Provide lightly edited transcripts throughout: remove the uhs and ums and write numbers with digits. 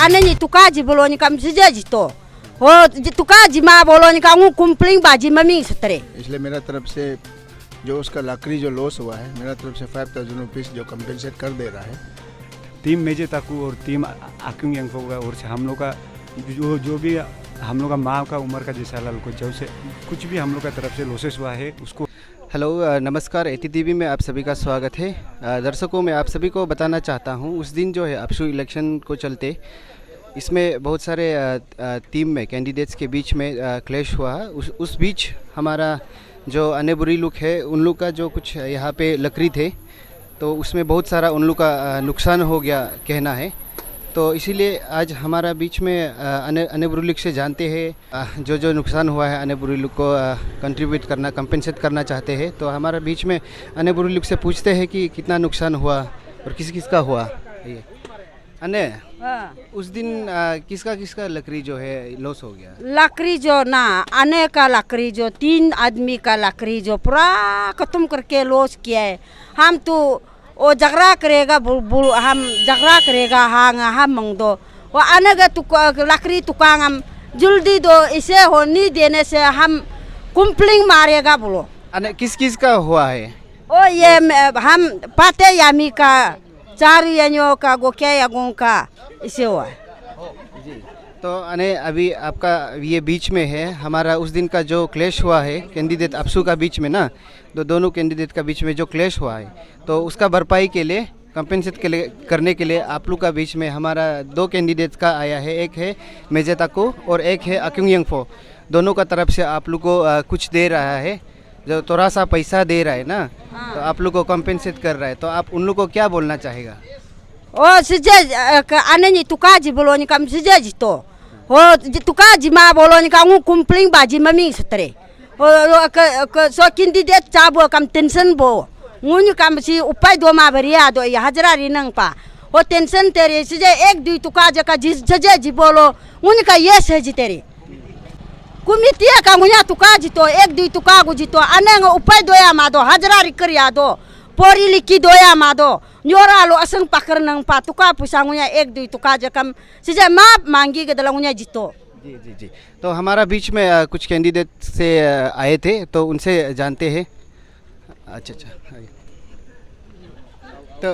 anani tukaji boloni kam sijaji to हो तुकाजी माँ बोलो निकाऊं कुंपलिंग बाजी मम्मी सतरे। इसलिए मेरा तरफ से जो उसका लकड़ी जो लॉस हुआ है मेरा तरफ से 5,000 रुपीज़ जो कंपेंसेट कर दे रहा है। टीम मेजे ताकू और टीम आक्यूंग यंग का और से हम लोग का जो भी हम लोग का माँ का उम्र का जैसा लाल को जब से कुछ भी हम लोग का तरफ से लॉसेस हुआ है उसको। हेलो नमस्कार, ATTV में आप सभी का स्वागत है। दर्शकों मैं आप सभी को बताना चाहता हूँ उस दिन जो है अपशु इलेक्शन को चलते इसमें बहुत सारे टीम में कैंडिडेट्स के बीच में क्लैश हुआ। उस बीच हमारा जो अनेबुरी लुक है उन लोग का जो कुछ यहाँ पे लकड़ी थे तो उसमें बहुत सारा उन लोग का नुकसान हो गया कहना है। तो इसीलिए आज हमारा बीच में अनेबुरी लुक से जानते हैं जो नुकसान हुआ है अनेबुरी लुक को कंट्रीब्यूट करना कंपेंसेट करना चाहते हैं। तो हमारा बीच में अनेबुरी लुक से पूछते हैं कि कितना नुकसान हुआ और किस किस का हुआ। ये अने उस दिन किसका लकड़ी जो है लॉस हो गया? लकड़ी जो ना आने का लकड़ी जो 3 आदमी का लकड़ी जो पूरा खत्म करके लॉस किया है। हम तो वो झगड़ा करेगा हम झगड़ा करेगा हम मंग दो वो आने का लकड़ी तुकांग हम जल्दी दो इसे हो नहीं देने से हम कुंपलिंग मारेगा बोलो। अने किस का हुआ है? ओ ये हम पाते यामी का 4 यानियों का गोक्या यागों का इसे हुआ जी। तो अने अभी आपका ये बीच में है हमारा उस दिन का जो क्लैश हुआ है कैंडिडेट अपशु का बीच में ना दोनों कैंडिडेट का बीच में जो क्लैश हुआ है तो उसका भरपाई के लिए कंपेंसेट के लिए करने के लिए आप लोग का बीच में हमारा 2 कैंडिडेट्स का आया है। एक है मेजे ताकू और एक है अक्यूंग यंगफो। दोनों का तरफ से आप लोग को कुछ दे रहा है जो थोड़ा सा पैसा दे रहा है ना तो आप लोग को कंपेंसेट कर रहा है। तो आप उन लोग को क्या बोलना चाहेगा? ओ सिजे अननी तुकाजी बोलो निकाम सिजेजी तो हो तुकाजी माँ बोलो निकाऊं कुंपलिंग बाजी मम्मी सतरे हो सो कैंडिडेट चाबो कम टेंशन बो मुनि कम सी उपाय दो मा भरिया दो ये हजरा रिनंग पा हो टेंशन तेरे सिजे 1-2 तुकाज का जिजेजी बोलो मुनि का ये सजी तेरे कुमितिया का मुया तुकाजी तो 1-2 तुका गुजी तो अनेंग उपाय दोया मा दो हजरा रिकरिया दो पोरी लिखी दोया मा दो न्योरा लो असंग पकड़ नंग पा तुका पुसांगुया 1-2 तुका जकम सिजे माप मांगी के दलंगुया जितो। जी। तो हमारा बीच में कुछ कैंडिडेट से आए थे तो उनसे जानते हैं। अच्छा तो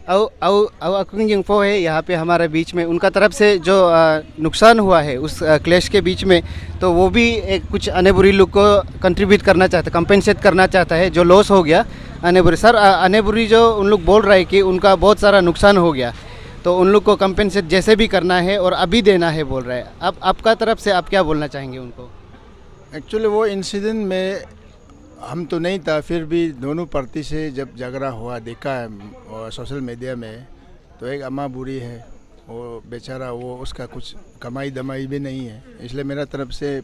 अक्यूंग यंगफो है यहाँ पे हमारे बीच में उनका तरफ से जो नुकसान हुआ है उस क्लैश के बीच में तो वो भी एक कुछ अनेबुरी लुक को कंट्रीब्यूट करना चाहता कंपेंसेट करना चाहता है जो लॉस हो गया अनेबुरी। सर अनेबुरी जो उन लोग बोल रहे हैं कि उनका बहुत सारा नुकसान हो गया तो उन लोग को कंपेंसेट जैसे भी करना है और अभी देना है बोल रहे हैं। अब आपका तरफ से आप क्या बोलना चाहेंगे उनको? एक्चुअली वो इंसिडेंट में हम तो नहीं था फिर भी दोनों पार्टी से जब झगड़ा हुआ देखा है और सोशल मीडिया में तो एक अम्मा बुरी है वो बेचारा वो उसका कुछ कमाई दमाई भी नहीं है। इसलिए मेरा तरफ से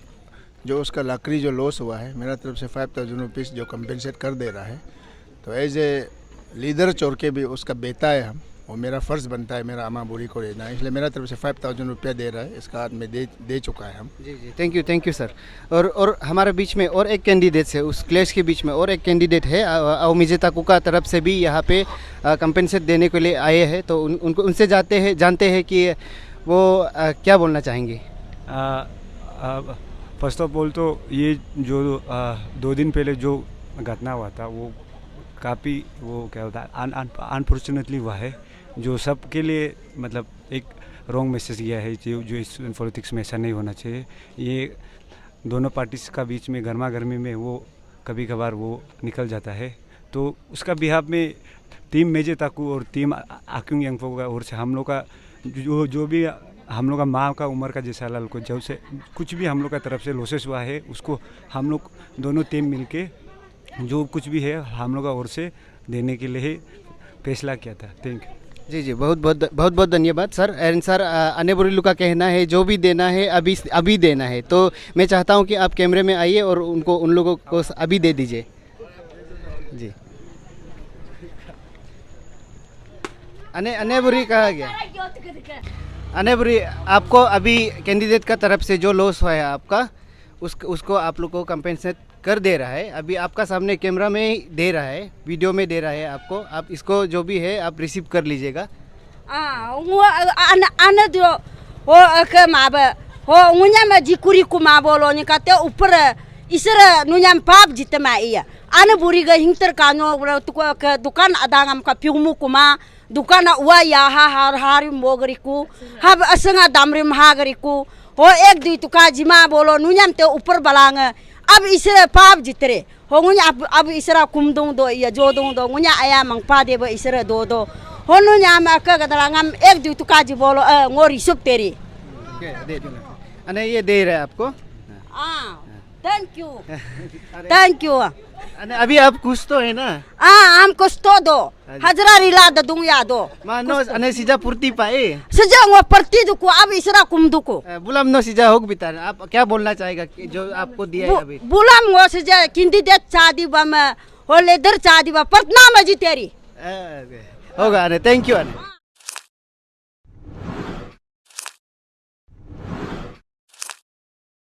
जो उसका लकड़ी जो लॉस हुआ है मेरा तरफ से 5,000 रुपीज़ जो कंपेंसेट कर दे रहा है। तो एज ए लीडर चोर के भी उसका बेटा है हम और मेरा फ़र्ज़ बनता है मेरा अम्मा बुरी को देना है। इसलिए मेरा तरफ से 5,000 रुपया दे रहा है इसका आज में दे चुका है हम। जी थैंक यू सर। और हमारे बीच में और एक कैंडिडेट है उस क्लैश के बीच में और एक कैंडिडेट है मेजे ताकू का तरफ से भी यहाँ पे कंपेंसेट देने के लिए आए हैं। तो उनको उनसे जानते हैं कि वो क्या बोलना चाहेंगे। फर्स्ट ऑफ ऑल तो ये जो 2 दिन पहले जो घटना हुआ था वो काफ़ी वो क्या होता है अनफॉर्चुनेटली हुआ है जो सब के लिए मतलब एक रॉन्ग मैसेज गया है जो इस पॉलिटिक्स में ऐसा नहीं होना चाहिए। ये दोनों पार्टीज का बीच में गर्मा गर्मी में वो कभी कभार वो निकल जाता है। तो उसका बिहाफ में टीम मेजे ताकू और टीम आक्यूंग यंगफो का और से हम लोग का जो भी हम लोग का माँ का उम्र का जैसा लाल को जब से कुछ भी हम लोग का तरफ से लॉसेस हुआ है उसको हम लोग दोनों टीम मिलके जो कुछ भी है हम लोग का ओर से देने के लिए फैसला किया था। Thank you. जी बहुत धन्यवाद सर। एंड सर अनेबुरी लुक का कहना है जो भी देना है अभी देना है। तो मैं चाहता हूं कि आप कैमरे में आइए और उन लोगों को अभी दे दीजिए। जी अनेबुरी कहा गया। अनेबुरी आपको अभी कैंडिडेट का तरफ से जो लॉस हुआ है आपका उसको आप लोग को कंपेंसेट कर दे रहा है। अभी आपका सामने कैमरा में दे रहा है वीडियो में दे रहा है आपको। आप इसको जो भी है आप रिसीव कर लीजिएगा। ana do ho ke mabe ho ngunya ma jikuri ku ma bolo ni kate ऊपर isra nunya pap jitma iya ana buri ga hingter kano tu ke dukan adangam ka piumu kuma dukan wa ya har hari mogriku hab asanga damrim hagriku हो एक दुई तुका जिमा बोलो नुन्याम ते ऊपर belong अब इसरे पाप जितरे हो गुन्या अब इसरा कुमदों दो या जोदों दो गुन्या आया मंगपा दे ब इसरे दो हो नुन्याम अक्का गदलांगम एक दुई तुका जि बोलो ngori सुप तेरी दे दो अने ये दे रहे हैं आपको थैंक यू अने अभी आप खुश तो है ना हम कुछ तो दो हजरा रिला दूं या दो मानो अने सीजा पूर्ति पाए सजा वो परती दुको अब इसरा कुम दुको बुलाम नो सीजा होग बिता आप क्या बोलना चाहेगा कि जो आपको दिया है अभी बुलाम वो सजा किंदी दे चादी बम हो लेदर चादी बा परतना मजी तेरी होगा अने थैंक यू अने